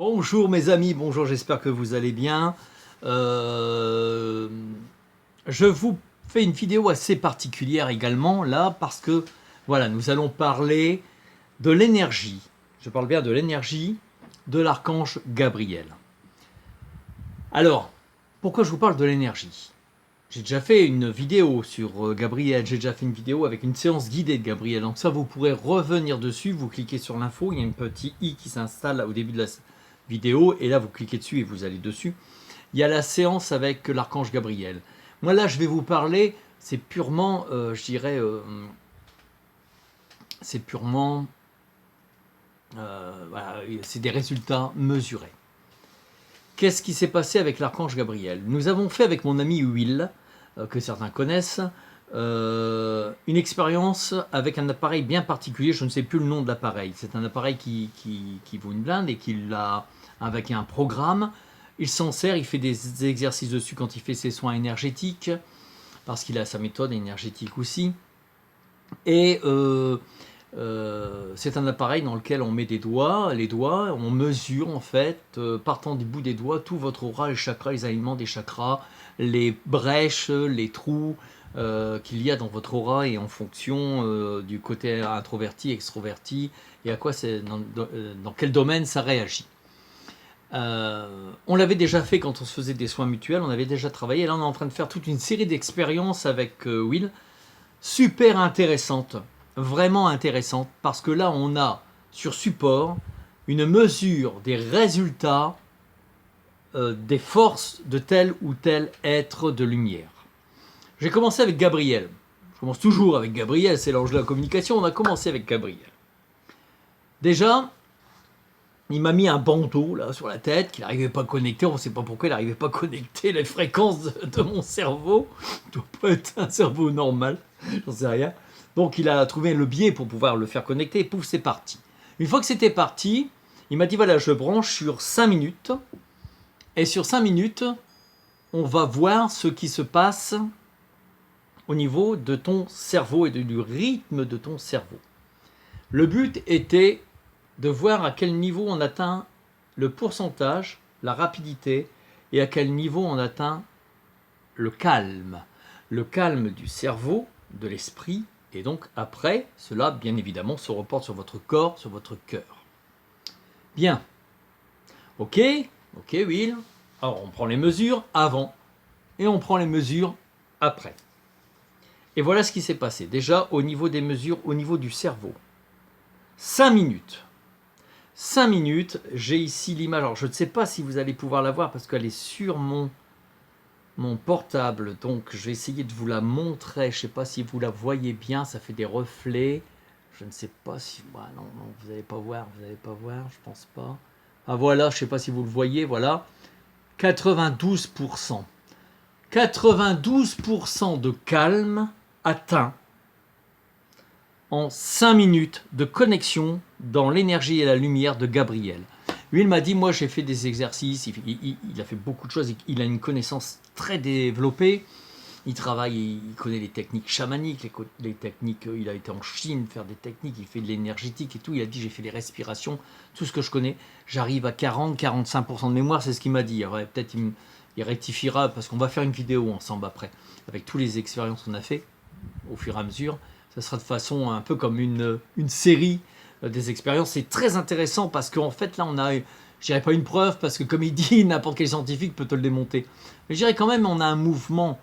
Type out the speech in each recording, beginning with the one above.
Bonjour mes amis, bonjour, j'espère que vous allez bien. Je vous fais une vidéo assez particulière également là parce que voilà, nous allons parler de l'énergie. Je parle bien de l'énergie de l'archange Gabriel. Alors, pourquoi je vous parle de l'énergie? J'ai déjà fait une vidéo sur Gabriel, j'ai déjà fait une vidéo avec une séance guidée de Gabriel. Donc ça, vous pourrez revenir dessus, vous cliquez sur l'info, il y a un petit i qui s'installe au début de la vidéo, et là vous cliquez dessus et vous allez dessus. Il y a la séance avec l'archange Gabriel. Moi là, je vais vous parler, c'est purement, je dirais, c'est purement, voilà, c'est des résultats mesurés. Qu'est-ce qui s'est passé avec l'archange Gabriel? Nous avons fait avec mon ami Will, que certains connaissent, une expérience avec un appareil bien particulier, je ne sais plus le nom de l'appareil. C'est un appareil qui vaut une blinde et qu'il a avec un programme. Il s'en sert, il fait des exercices dessus quand il fait ses soins énergétiques, parce qu'il a sa méthode énergétique aussi. Et c'est un appareil dans lequel on met des doigts, les doigts, on mesure en fait, partant du bout des doigts, tout votre aura, les chakras, les alignements des chakras, les brèches, les trous qu'il y a dans votre aura et en fonction du côté introverti, extroverti, et à quoi c'est, dans quel domaine ça réagit. On l'avait déjà fait quand on se faisait des soins mutuels, on avait déjà travaillé, là on est en train de faire toute une série d'expériences avec Will, super intéressante, vraiment intéressante, parce que là on a sur support une mesure des résultats des forces de tel ou tel être de lumière. J'ai commencé avec Gabriel, je commence toujours avec Gabriel, c'est l'ange de la communication, on a commencé avec Gabriel. Déjà, il m'a mis un bandeau là sur la tête qu'il n'arrivait pas à connecter. On ne sait pas pourquoi il n'arrivait pas à connecter les fréquences de mon cerveau. Il ne doit pas être un cerveau normal, j'en sais rien. Donc il a trouvé le biais pour pouvoir le faire connecter et pouf, c'est parti. Une fois que c'était parti, il m'a dit voilà, je branche sur 5 minutes. Et sur 5 minutes, on va voir ce qui se passe au niveau de ton cerveau et du rythme de ton cerveau. Le but était de voir à quel niveau on atteint le pourcentage, la rapidité, et à quel niveau on atteint le calme. Le calme du cerveau, de l'esprit, et donc après, cela bien évidemment se reporte sur votre corps, sur votre cœur. Bien. Ok, Will. Alors on prend les mesures avant, et on prend les mesures après. Et voilà ce qui s'est passé. Déjà au niveau des mesures, au niveau du cerveau. 5 minutes. 5 minutes, j'ai ici l'image, alors je ne sais pas si vous allez pouvoir la voir parce qu'elle est sur mon portable, donc je vais essayer de vous la montrer, je ne sais pas si vous la voyez bien, ça fait des reflets, je ne sais pas si, bah non, vous n'allez pas voir, je pense pas. Ah voilà, je ne sais pas si vous le voyez, voilà, 92%. 92% de calme atteint en 5 minutes de connexion dans l'énergie et la lumière de Gabriel. Lui, il m'a dit, moi j'ai fait des exercices, il a fait beaucoup de choses, il a une connaissance très développée, il travaille, il connaît les techniques chamaniques, les techniques, il a été en Chine faire des techniques, il fait de l'énergétique et tout, il a dit j'ai fait les respirations, tout ce que je connais, j'arrive à 40-45% de mémoire, c'est ce qu'il m'a dit. Peut-être il rectifiera parce qu'on va faire une vidéo ensemble après, avec toutes les expériences qu'on a fait au fur et à mesure. Ça sera de façon un peu comme une série des expériences. C'est très intéressant parce qu'en fait, là, on a, je dirais pas une preuve, parce que comme il dit, n'importe quel scientifique peut te le démonter. Mais je dirais quand même, on a un mouvement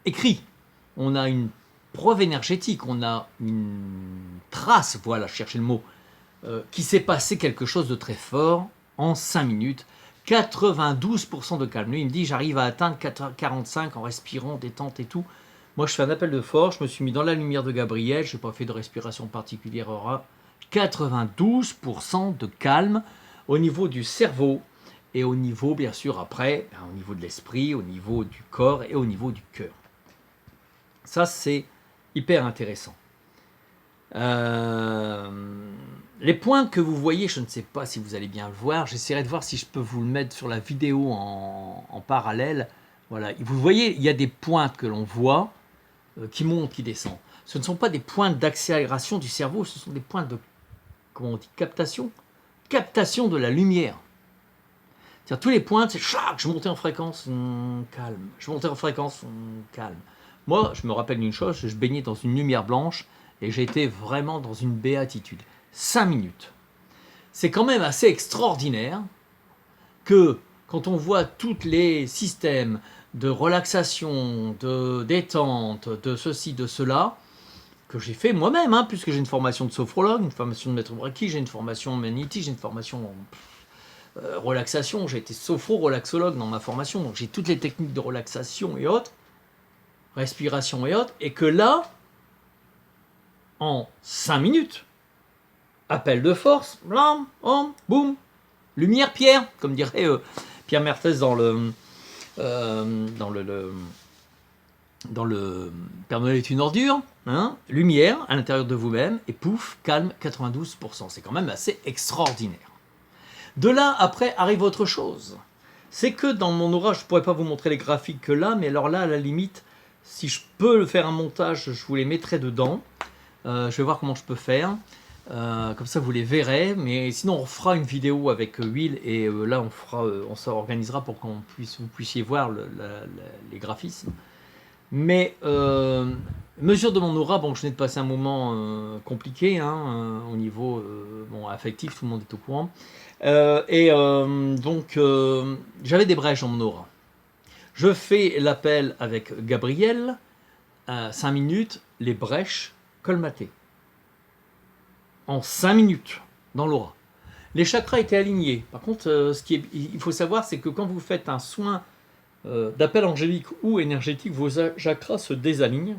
écrit. On a une preuve énergétique. On a une trace, voilà, cherchez le mot, qui s'est passé quelque chose de très fort en 5 minutes. 92% de calme. Lui, il me dit, j'arrive à atteindre 45 en respirant, détente et tout. Moi, je fais un appel de force, je me suis mis dans la lumière de Gabriel, je n'ai pas fait de respiration particulière. 92% de calme au niveau du cerveau et au niveau, bien sûr, après, au niveau de l'esprit, au niveau du corps et au niveau du cœur. Ça, c'est hyper intéressant. Les points que vous voyez, je ne sais pas si vous allez bien le voir, j'essaierai de voir si je peux vous le mettre sur la vidéo en parallèle. Voilà, vous voyez, il y a des points que l'on voit, qui montent, qui descendent. Ce ne sont pas des points d'accélération du cerveau, ce sont des points de, comment on dit, captation, captation de la lumière. C'est-à-dire tous les points, c'est chaque, je montais en fréquence, calme. Je montais en fréquence, calme. Moi, je me rappelle d'une chose, je baignais dans une lumière blanche et j'étais vraiment dans une béatitude. 5 minutes. C'est quand même assez extraordinaire que quand on voit tous les systèmes de relaxation, de détente, de ceci, de cela, que j'ai fait moi-même, hein, puisque j'ai une formation de sophrologue, une formation de maître Reiki, j'ai une formation magnétique, j'ai une formation en relaxation, j'ai été sophro-relaxologue dans ma formation, donc j'ai toutes les techniques de relaxation et autres, respiration et autres, et que là, en 5 minutes, appel de force, blam, boum, lumière pierre, comme dirait Pierre Mertès dans le Père Noël est une ordure, hein, lumière à l'intérieur de vous-même, et pouf, calme 92%. C'est quand même assez extraordinaire. De là, après, arrive autre chose. C'est que dans mon aura, je ne pourrais pas vous montrer les graphiques que là, mais alors là, à la limite, si je peux faire un montage, je vous les mettrai dedans. Je vais voir comment je peux faire. Comme ça, vous les verrez. Mais sinon, on fera une vidéo avec Will, et là, on s'organisera pour qu'on vous puissiez voir les graphismes. Mais mesure de mon aura, bon, je venais de passer un moment compliqué au niveau affectif, tout le monde est au courant. Donc, j'avais des brèches dans mon aura. Je fais l'appel avec Gabriel, 5 minutes, les brèches colmatées. En 5 minutes, dans l'aura. Les chakras étaient alignés. Par contre, il faut savoir, c'est que quand vous faites un soin d'appel angélique ou énergétique, vos chakras se désalignent.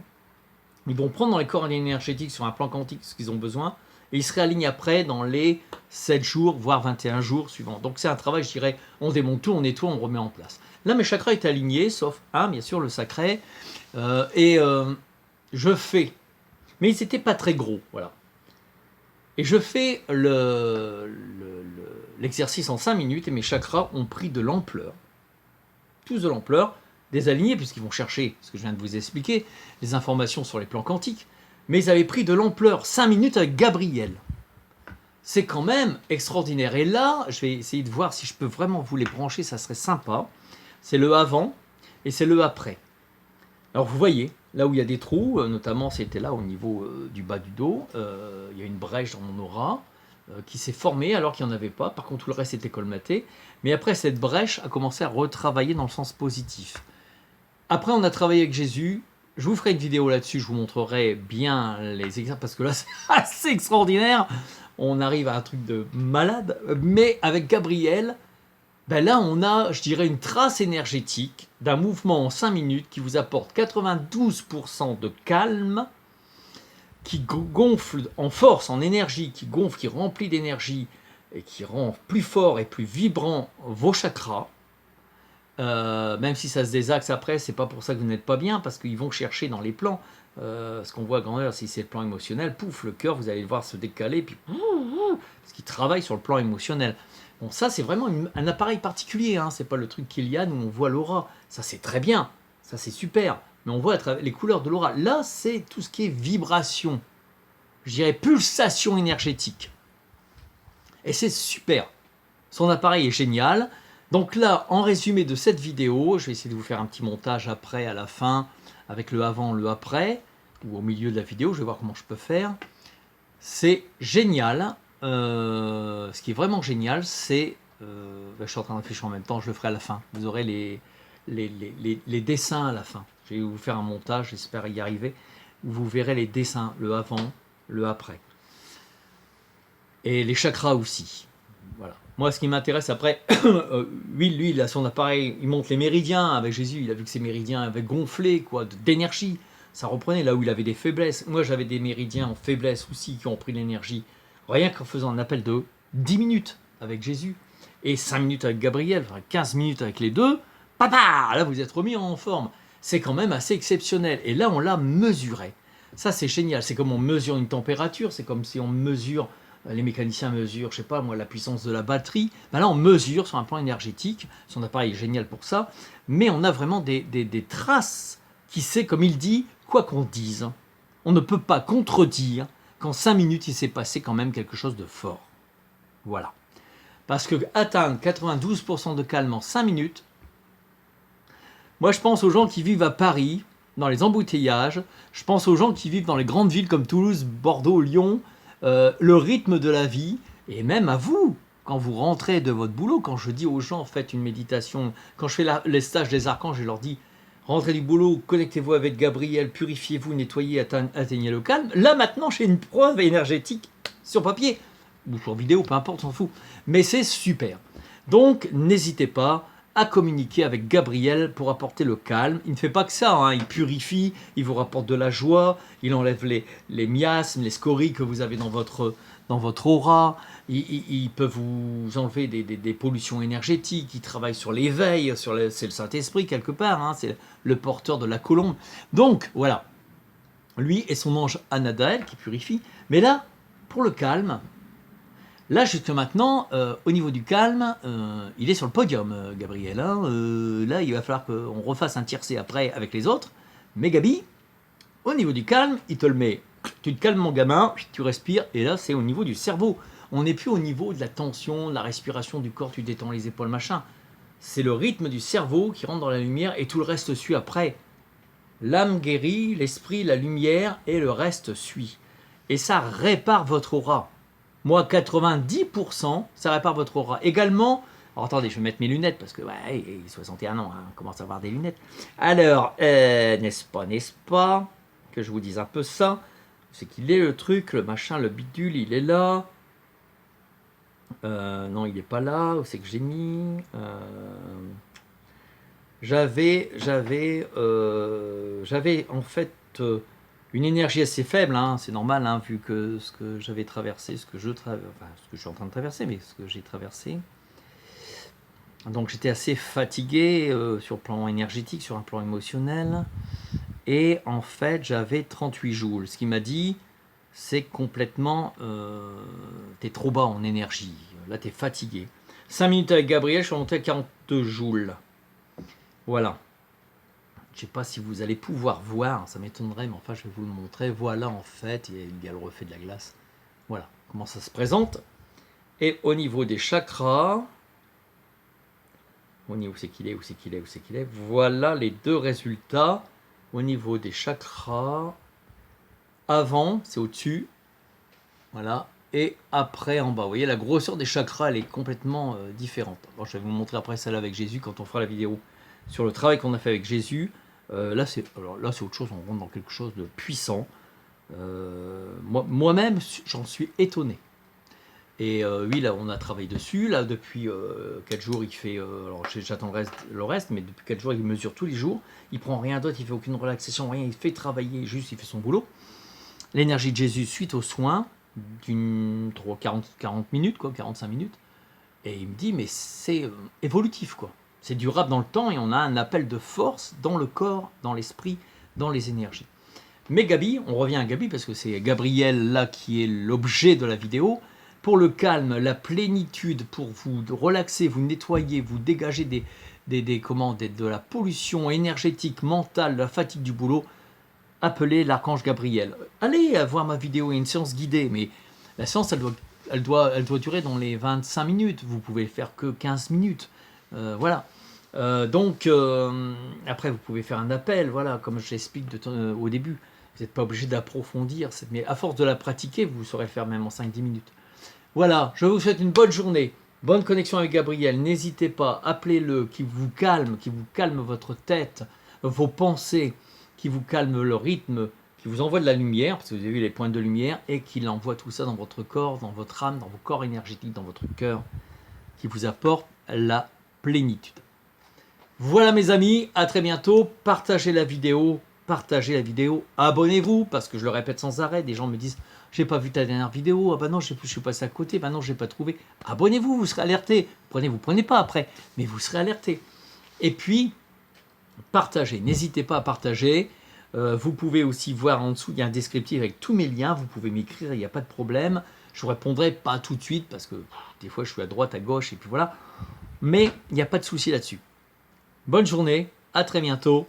Ils vont prendre dans les corps énergétiques sur un plan quantique ce qu'ils ont besoin, et ils se réalignent après dans les 7 jours, voire 21 jours suivants. Donc c'est un travail, je dirais, on démonte tout, on nettoie, on remet en place. Là, mes chakras étaient alignés, sauf un, bien sûr, le sacré, je fais, mais ils n'étaient pas très gros, voilà. Et je fais l'exercice en 5 minutes, et mes chakras ont pris de l'ampleur. Tous de l'ampleur, des alignés, puisqu'ils vont chercher, ce que je viens de vous expliquer, les informations sur les plans quantiques, mais ils avaient pris de l'ampleur, 5 minutes avec Gabriel. C'est quand même extraordinaire. Et là, je vais essayer de voir si je peux vraiment vous les brancher, ça serait sympa. C'est le avant et c'est le après. Alors vous voyez, là où il y a des trous, notamment c'était là au niveau du bas du dos, il y a une brèche dans mon aura qui s'est formée alors qu'il n'y en avait pas. Par contre, tout le reste était colmaté. Mais après, cette brèche a commencé à retravailler dans le sens positif. Après, on a travaillé avec Jésus. Je vous ferai une vidéo là-dessus, je vous montrerai bien les exemples, parce que là, c'est assez extraordinaire. On arrive à un truc de malade. Mais avec Gabriel, ben là, on a, je dirais, une trace énergétique d'un mouvement en 5 minutes qui vous apporte 92% de calme, qui gonfle en force, en énergie, qui gonfle, qui remplit d'énergie, et qui rend plus fort et plus vibrant vos chakras. Même si ça se désaxe après, c'est pas pour ça que vous n'êtes pas bien, parce qu'ils vont chercher dans les plans, ce qu'on voit à grandeur, si c'est le plan émotionnel, pouf, le cœur, vous allez le voir se décaler, puis parce qu'ils travaillent sur le plan émotionnel. Bon, ça c'est vraiment un appareil particulier, hein. C'est pas le truc qu'il y a où on voit l'aura, ça c'est très bien, ça c'est super, mais on voit à travers les couleurs de l'aura. Là c'est tout ce qui est vibration, je dirais pulsation énergétique, et c'est super. Son appareil est génial. Donc là, en résumé de cette vidéo, je vais essayer de vous faire un petit montage après, à la fin, avec le avant, le après, ou au milieu de la vidéo, je vais voir comment je peux faire. C'est génial. Ce qui est vraiment génial, c'est... je suis en train de réfléchir en même temps, je le ferai à la fin. Vous aurez les dessins à la fin. Je vais vous faire un montage, j'espère y arriver, où vous verrez les dessins, le avant, le après. Et les chakras aussi. Voilà. Moi, ce qui m'intéresse après, lui, il a son appareil, il monte les méridiens avec Jésus, il a vu que ces méridiens avaient gonflé d'énergie, ça reprenait là où il avait des faiblesses. Moi, j'avais des méridiens en faiblesse aussi qui ont pris l'énergie, rien qu'en faisant un appel de 10 minutes avec Jésus, et 5 minutes avec Gabriel, enfin 15 minutes avec les deux, papa, là vous êtes remis en forme. C'est quand même assez exceptionnel, et là on l'a mesuré. Ça c'est génial, c'est comme on mesure une température, c'est comme si on mesure... Les mécaniciens mesurent, je sais pas moi, la puissance de la batterie. Ben là, on mesure sur un plan énergétique. Son appareil est génial pour ça. Mais on a vraiment des traces qui sait, comme il dit, quoi qu'on dise, on ne peut pas contredire qu'en 5 minutes, il s'est passé quand même quelque chose de fort. Voilà. Parce que atteindre 92% de calme en 5 minutes, moi je pense aux gens qui vivent à Paris, dans les embouteillages, je pense aux gens qui vivent dans les grandes villes comme Toulouse, Bordeaux, Lyon, le rythme de la vie, et même à vous, quand vous rentrez de votre boulot, quand je dis aux gens faites une méditation, quand je fais les stages des archanges, je leur dis rentrez du boulot, connectez-vous avec Gabriel, purifiez-vous, nettoyez, atteignez le calme. Là maintenant j'ai une preuve énergétique sur papier, ou sur vidéo, peu importe, on s'en fout. Mais c'est super. Donc n'hésitez pas à communiquer avec Gabriel pour apporter le calme. Il ne fait pas que ça, hein. Il purifie, il vous rapporte de la joie, il enlève les miasmes, les scories que vous avez dans votre aura, il peut vous enlever des pollutions énergétiques, il travaille sur l'éveil, c'est le Saint-Esprit quelque part, hein. C'est le porteur de la colombe. Donc voilà, lui et son ange Anadaël qui purifie. Mais là, pour le calme, là, jusque maintenant, au niveau du calme, il est sur le podium, Gabriel. Hein. Là, il va falloir qu'on refasse un tiercé après avec les autres. Mais Gabi, au niveau du calme, il te le met. Tu te calmes, mon gamin, tu respires, et là, c'est au niveau du cerveau. On n'est plus au niveau de la tension, de la respiration du corps, tu détends les épaules, machin. C'est le rythme du cerveau qui rentre dans la lumière, et tout le reste suit après. L'âme guérit, l'esprit, la lumière, et le reste suit. Et ça répare votre aura. Moi, 90%, ça répare votre aura. Également, alors attendez, je vais mettre mes lunettes parce que, ouais, il est 61 ans, hein, on commence à avoir des lunettes. Alors, n'est-ce pas, que je vous dise un peu ça. C'est qu'il est le truc, le machin, le bidule, il est là. Non, il n'est pas là. Où c'est que j'ai mis J'avais en fait une énergie assez faible, hein, c'est normal, hein, vu que ce que j'avais traversé, ce que je suis en train de traverser, mais ce que j'ai traversé. Donc j'étais assez fatigué sur le plan énergétique, sur un plan émotionnel. Et en fait, j'avais 38 joules. Ce qu'il m'a dit, c'est complètement... t'es trop bas en énergie. Là, t'es fatigué. 5 minutes avec Gabriel, je suis remonté à 42 joules. Voilà. Je ne sais pas si vous allez pouvoir voir, ça m'étonnerait, mais enfin je vais vous le montrer. Voilà, en fait, il y a le reflet de la glace. Voilà comment ça se présente. Et au niveau des chakras, où c'est qu'il est, voilà les deux résultats. Au niveau des chakras, avant, c'est au-dessus, voilà, et après en bas. Vous voyez, la grosseur des chakras, elle est complètement différente. Bon, je vais vous montrer après celle avec Jésus quand on fera la vidéo sur le travail qu'on a fait avec Jésus. Là, c'est autre chose, on rentre dans quelque chose de puissant. Moi-même, j'en suis étonné. Et oui, là, on a travaillé dessus. Là, depuis 4 jours, il fait... alors, j'attends le reste, mais depuis 4 jours, il mesure tous les jours. Il prend rien d'autre, il fait aucune relaxation, rien. Il fait travailler, juste, il fait son boulot. L'énergie de Jésus, suite aux soins, d'une 40 minutes, quoi, 45 minutes. Et il me dit, mais c'est évolutif, quoi. C'est durable dans le temps et on a un appel de force dans le corps, dans l'esprit, dans les énergies. Mais Gabi, on revient à Gabi parce que c'est Gabriel là qui est l'objet de la vidéo. Pour le calme, la plénitude, pour vous relaxer, vous nettoyer, vous dégager de la pollution énergétique, mentale, de la fatigue du boulot, appelez l'archange Gabriel. Allez voir ma vidéo, il y a une séance guidée, mais la séance, elle doit durer dans les 25 minutes. Vous pouvez faire que 15 minutes. Voilà. Donc, après, vous pouvez faire un appel, voilà, comme je l'explique au début. Vous n'êtes pas obligé d'approfondir, mais à force de la pratiquer, vous saurez le faire même en 5-10 minutes. Voilà, je vous souhaite une bonne journée, bonne connexion avec Gabriel. N'hésitez pas, appelez-le, qui vous calme votre tête, vos pensées, qui vous calme le rythme, qui vous envoie de la lumière, parce que vous avez vu les points de lumière, et qu'il envoie tout ça dans votre corps, dans votre âme, dans vos corps énergétiques, dans votre cœur, qui vous apporte la plénitude. Voilà mes amis, à très bientôt, partagez la vidéo, abonnez-vous, parce que je le répète sans arrêt, des gens me disent « j'ai pas vu ta dernière vidéo, ah bah non, je suis passé à côté, bah non, j'ai pas trouvé ». Abonnez-vous, vous serez alerté, vous prenez pas après, mais vous serez alerté. Et puis, partagez, n'hésitez pas à partager, vous pouvez aussi voir en dessous, il y a un descriptif avec tous mes liens, vous pouvez m'écrire, il n'y a pas de problème, je vous répondrai pas tout de suite, parce que des fois je suis à droite, à gauche, et puis voilà, mais il n'y a pas de souci là-dessus. Bonne journée, à très bientôt.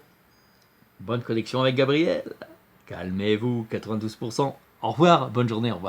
Bonne connexion avec Gabriel. Calmez-vous, 92%. Au revoir, bonne journée, au revoir.